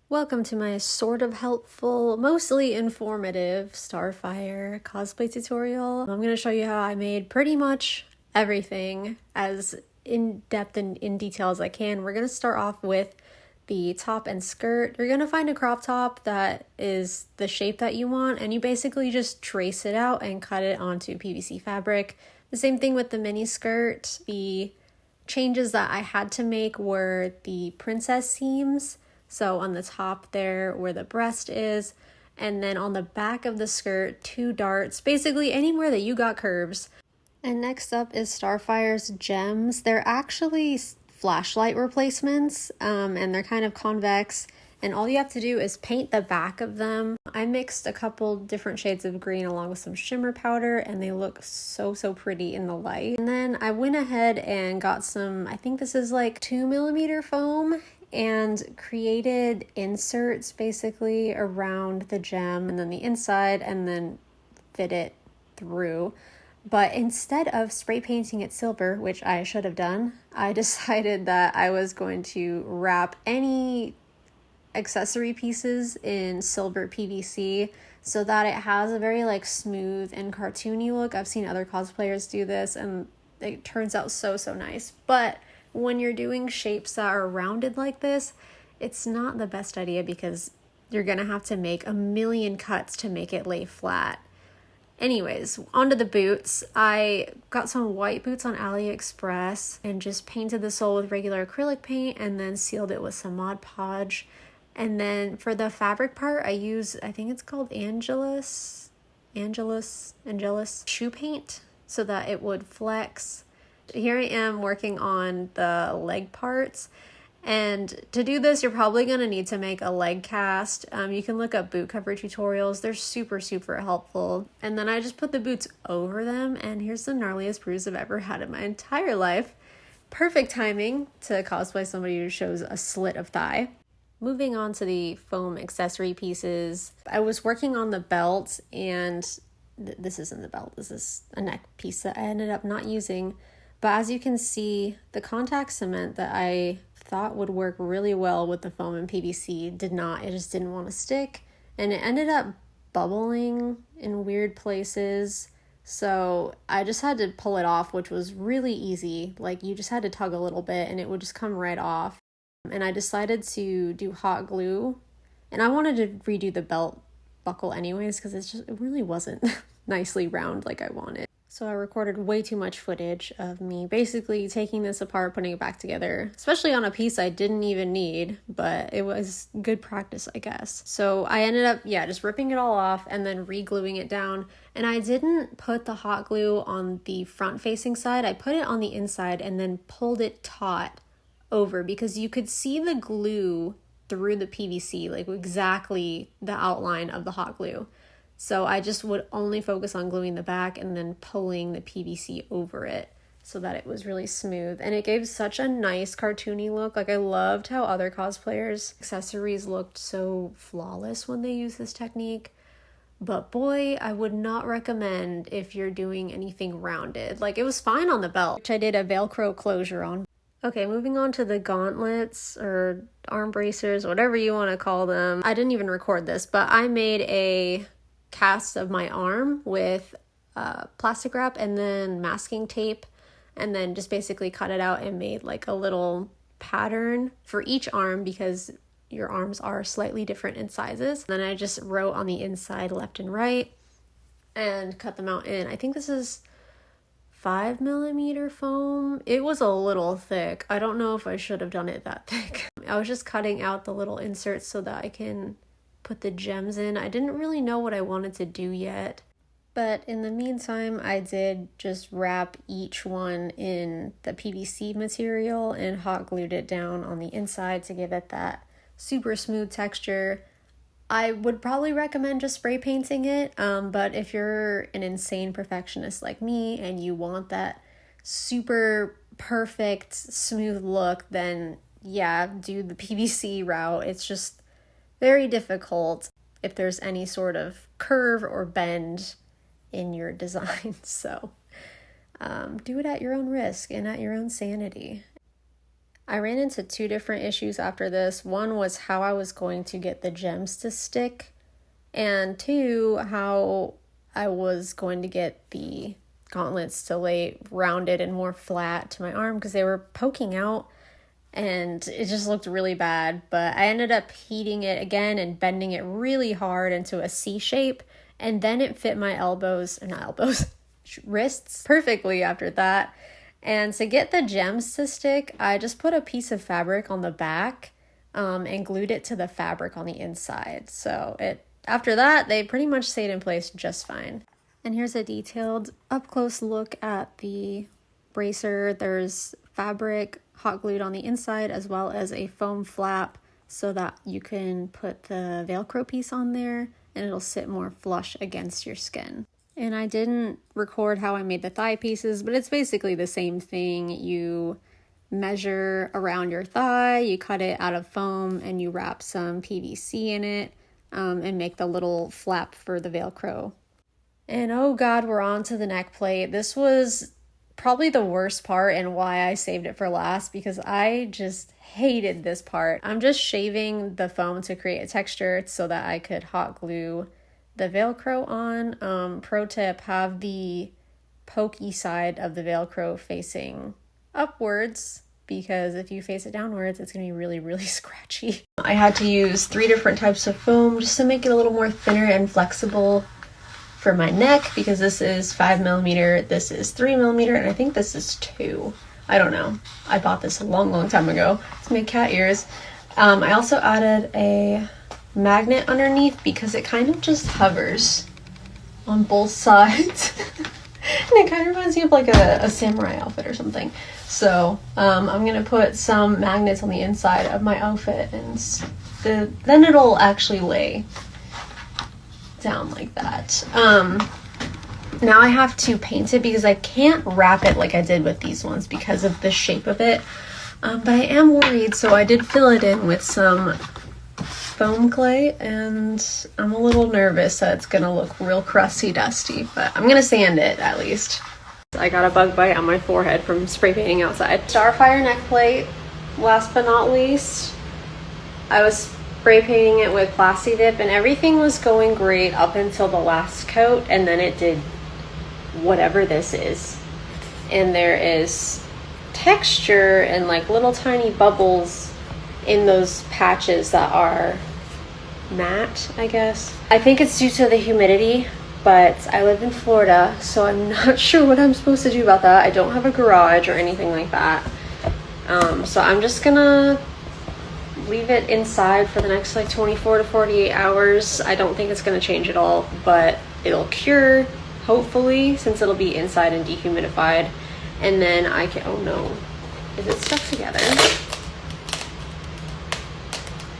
Welcome to my sort of helpful, mostly informative Starfire cosplay tutorial. I'm going to show you how I made pretty much everything as in-depth and in detail as I can. We're going to start off with the top and skirt. You're going to find a crop top that is the shape that you want, and you basically just trace it out and cut it onto PVC fabric. The same thing with the mini skirt. The changes that I had to make were the princess seams. So on the top there where the breast is, and then on the back of the skirt, 2 darts, basically anywhere that you got curves. And next up is Starfire's gems. They're actually flashlight replacements, and they're kind of convex. And all you have to do is paint the back of them. I mixed a couple different shades of green along with some shimmer powder, and they look so pretty in the light. And then I went ahead and got some, I think this is like 2mm foam, and created inserts basically around the gem and then the inside, and then fit it through. But instead of spray painting it silver, which I should have done, I decided that I was going to wrap any accessory pieces in silver PVC so that it has a very like smooth and cartoony look. I've seen other cosplayers do this and it turns out so nice. But when you're doing shapes that are rounded like this, it's not the best idea because you're gonna have to make a million cuts to make it lay flat. Anyways, onto the boots. I got some white boots on AliExpress and just painted the sole with regular acrylic paint and then sealed it with some Mod Podge. And then for the fabric part, I think it's called Angelus shoe paint so that it would flex. Here I am working on the leg parts, and to do this you're probably going to need to make a leg cast. You can look up boot cover tutorials. They're super helpful. And then I just put the boots over them, and here's the gnarliest bruise I've ever had in my entire life. Perfect timing to cosplay somebody who shows a slit of thigh. Moving on to the foam accessory pieces, I was working on the belt, and this isn't the belt, this is a neck piece that I ended up not using. But as you can see, the contact cement that I thought would work really well with the foam and PVC did not. It just didn't want to stick, and it ended up bubbling in weird places. So I just had to pull it off, which was really easy. Like, you just had to tug a little bit and it would just come right off. And I decided to do hot glue, and I wanted to redo the belt buckle anyways because it really wasn't nicely round like I wanted. So I recorded way too much footage of me basically taking this apart, putting it back together, especially on a piece I didn't even need, but it was good practice, I guess. So I ended up, just ripping it all off and then re-gluing it down. And I didn't put the hot glue on the front facing side. I put it on the inside and then pulled it taut over because you could see the glue through the PVC, like exactly the outline of the hot glue. So I just would only focus on gluing the back and then pulling the PVC over it so that it was really smooth. And it gave such a nice cartoony look. Like, I loved how other cosplayers' accessories looked so flawless when they used this technique. But boy, I would not recommend if you're doing anything rounded. Like, it was fine on the belt, which I did a Velcro closure on. Okay, moving on to the gauntlets or arm bracers, whatever you want to call them. I didn't even record this, but I made a cast of my arm with plastic wrap and then masking tape, and then just basically cut it out and made like a little pattern for each arm because your arms are slightly different in sizes. Then I just wrote on the inside left and right and cut them out in, I think this is 5mm foam. It was a little thick. I don't know if I should have done it that thick. I was just cutting out the little inserts so that I can put the gems in. I didn't really know what I wanted to do yet, but in the meantime I did just wrap each one in the PVC material and hot glued it down on the inside to give it that super smooth texture. I would probably recommend just spray painting it, but if you're an insane perfectionist like me and you want that super perfect smooth look, then do the PVC route. It's just very difficult if there's any sort of curve or bend in your design. So do it at your own risk and at your own sanity. I ran into two different issues after this. One was how I was going to get the gems to stick, and two, how I was going to get the gauntlets to lay rounded and more flat to my arm because they were poking out and it just looked really bad. But I ended up heating it again and bending it really hard into a C shape, and then it fit my wrists perfectly after that. And to get the gems to stick, I just put a piece of fabric on the back and glued it to the fabric on the inside. So after that, they pretty much stayed in place just fine. And here's a detailed up-close look at the bracer. There's fabric hot glued on the inside as well as a foam flap so that you can put the Velcro piece on there and it'll sit more flush against your skin. And I didn't record how I made the thigh pieces, but it's basically the same thing. You measure around your thigh, you cut it out of foam, and you wrap some PVC in it and make the little flap for the Velcro. And oh God, we're on to the neck plate. This was probably the worst part and why I saved it for last, because I just hated this part. I'm just shaving the foam to create a texture so that I could hot glue the Velcro on. Pro tip, have the pokey side of the Velcro facing upwards, because if you face it downwards, it's gonna be really, really scratchy. I had to use 3 different types of foam just to make it a little more thinner and flexible for my neck, because this is 5mm, this is 3mm, and I think this is 2. I don't know. I bought this a long, long time ago to make cat ears. I also added a magnet underneath because it kind of just hovers on both sides. And it kind of reminds me of like a samurai outfit or something. So I'm gonna put some magnets on the inside of my outfit, and then it'll actually lay down like that. Now I have to paint it because I can't wrap it like I did with these ones because of the shape of it. But I am worried, so I did fill it in with some foam clay, and I'm a little nervous that it's gonna look real crusty dusty, but I'm gonna sand it at least. I got a bug bite on my forehead from spray painting outside. Starfire neck plate, last but not least. I was spray painting it with Plasti Dip and everything was going great up until the last coat, and then it did whatever this is. And there is texture and like little tiny bubbles in those patches that are matte, I guess. I think it's due to the humidity, but I live in Florida, so I'm not sure what I'm supposed to do about that. I don't have a garage or anything like that. So I'm just gonna leave it inside for the next like 24 to 48 hours. I don't think it's gonna change at all, but it'll cure, hopefully, since it'll be inside and dehumidified. And then I can, oh no, is it stuck together?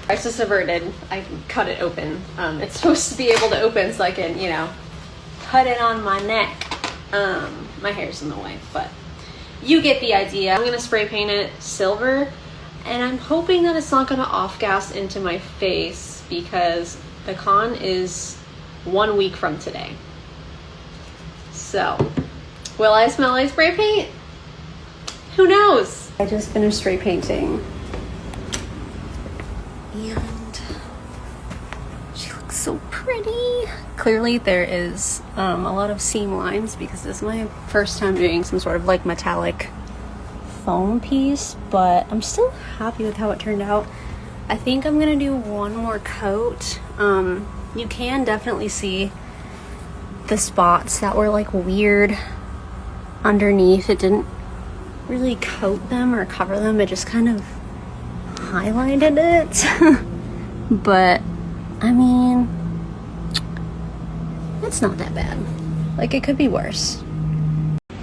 It's just averted. I cut it open. It's supposed to be able to open so I can, you know, cut it on my neck. My hair's in the way, but you get the idea. I'm gonna spray paint it silver, and I'm hoping that it's not gonna off-gas into my face because the con is 1 week from today. So, will I smell like spray paint? Who knows? I just finished spray painting. And she looks so pretty. Clearly there is a lot of seam lines because this is my first time doing some sort of like metallic foam piece, but I'm still happy with how it turned out. I think I'm gonna do one more coat. You can definitely see the spots that were like weird underneath. It didn't really coat them or cover them, it just kind of highlighted it. But I mean, it's not that bad. Like, it could be worse.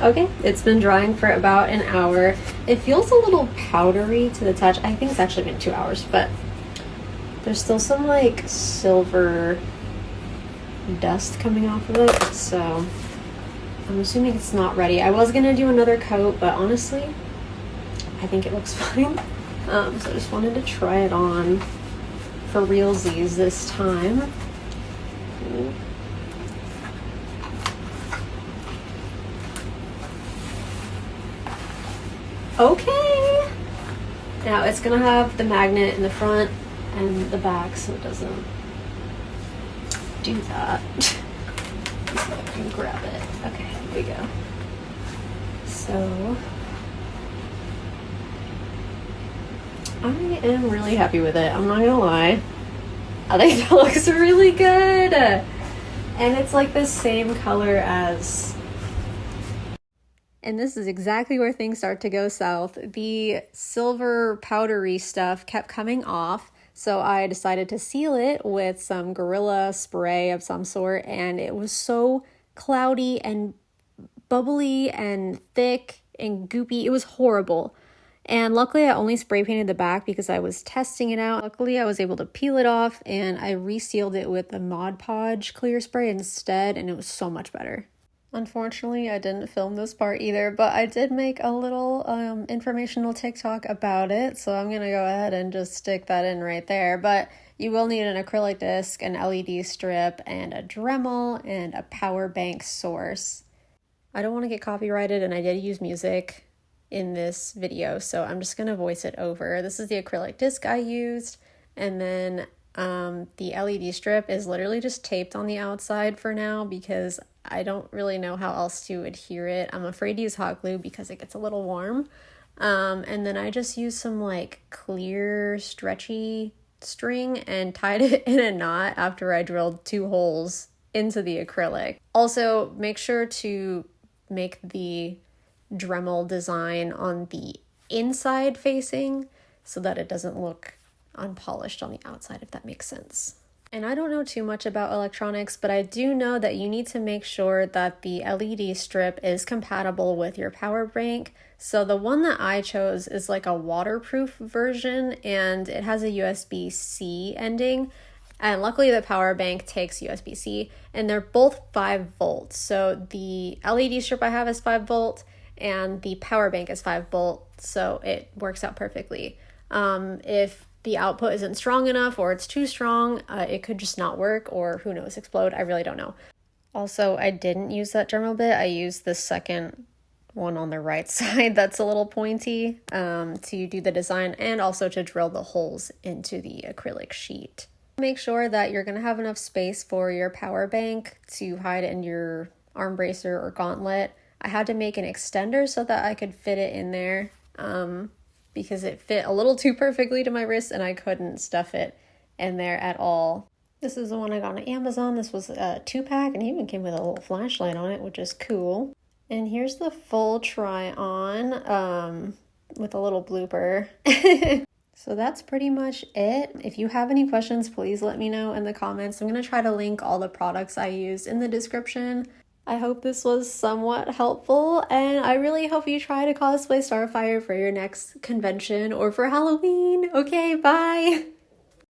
Okay, it's been drying for about an hour. It feels a little powdery to the touch. I think it's actually been 2 hours, but there's still some like silver dust coming off of it, so I'm assuming it's not ready. I was gonna do another coat, but honestly, I think it looks fine. So I just wanted to try it on for realsies this time. Okay. Now it's gonna have the magnet in the front and the back so it doesn't do that. So I can grab it. Okay, here we go. So I am really happy with it. I'm not gonna lie. I think that looks really good. And it's like the same color as... And this is exactly where things start to go south. The silver powdery stuff kept coming off, so I decided to seal it with some Gorilla spray of some sort, and it was so cloudy and bubbly and thick and goopy. It was horrible. And luckily I only spray painted the back because I was testing it out. Luckily I was able to peel it off, and I resealed it with the Mod Podge clear spray instead, and it was so much better. Unfortunately, I didn't film this part either, but I did make a little informational TikTok about it, so I'm gonna go ahead and just stick that in right there. But you will need an acrylic disc, an LED strip, and a Dremel, and a power bank source. I don't want to get copyrighted, and I did use music in this video, so I'm just gonna voice it over. This is the acrylic disc I used, and then the LED strip is literally just taped on the outside for now because I don't really know how else to adhere it. I'm afraid to use hot glue because it gets a little warm. And then I just used some like clear stretchy string and tied it in a knot after I drilled 2 holes into the acrylic. Also, make sure to make the Dremel design on the inside facing so that it doesn't look unpolished on the outside, if that makes sense. And I don't know too much about electronics, but I do know that you need to make sure that the LED strip is compatible with your power bank. So the one that I chose is like a waterproof version, and it has a USB-C ending. And luckily the power bank takes USB-C, and they're both 5 volts. So the LED strip I have is 5 volt, and the power bank is 5 volt, so it works out perfectly. If the output isn't strong enough or it's too strong, it could just not work, or who knows, explode. I really don't know. Also, I didn't use that Dremel bit. I used the second one on the right side that's a little pointy to do the design, and also to drill the holes into the acrylic sheet. Make sure that you're going to have enough space for your power bank to hide in your arm bracer or gauntlet. I had to make an extender so that I could fit it in there because it fit a little too perfectly to my wrist and I couldn't stuff it in there at all. This is the one I got on Amazon. This was a 2-pack, and it even came with a little flashlight on it, which is cool. And here's the full try on with a little blooper. So that's pretty much it. If you have any questions, please let me know in the comments. I'm going to try to link all the products I used in the description. I hope this was somewhat helpful, and I really hope you try to cosplay Starfire for your next convention or for Halloween. Okay, bye!